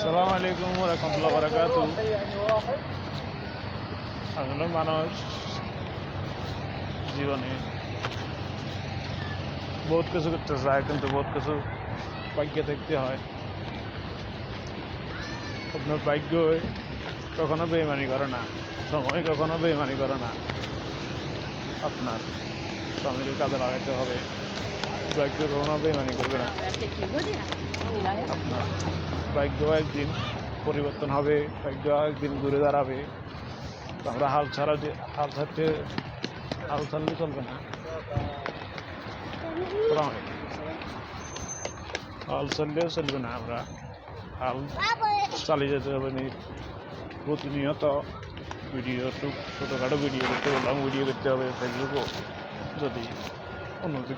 আসসালামু আলাইকুম ওয়া রাহমাতুল্লাহি ওয়া বারাকাতুহু। আসলে মানুষ জীবনে বহুত কিছু করতে চায়, কিন্তু বহুত কিছু ভাগ্য দেখতে হয়। আপনার ভাগ্য কখনো বেইমানি করে না, সময় কখনো বেইমানি করে না। আপনার সময়কে কাজে লাগাতে হবে, ভাগ্য কখনো বেইমানি করবে না। আপনার ভাগ্য একদিন পরিবর্তন হবে, ভাগ্য একদিন ঘুরে দাঁড়াবে। আমরা হাল ছাড়লে চলবে না। হাল ছাড়লেও চলবে না, আমরা হাল চালিয়ে যেতে হবে। প্রতিনিয়ত ছোটোখাটো ভিডিও করতে হবে, লং ভিডিও করতে হবে। ফেসবুকও যদি অন্য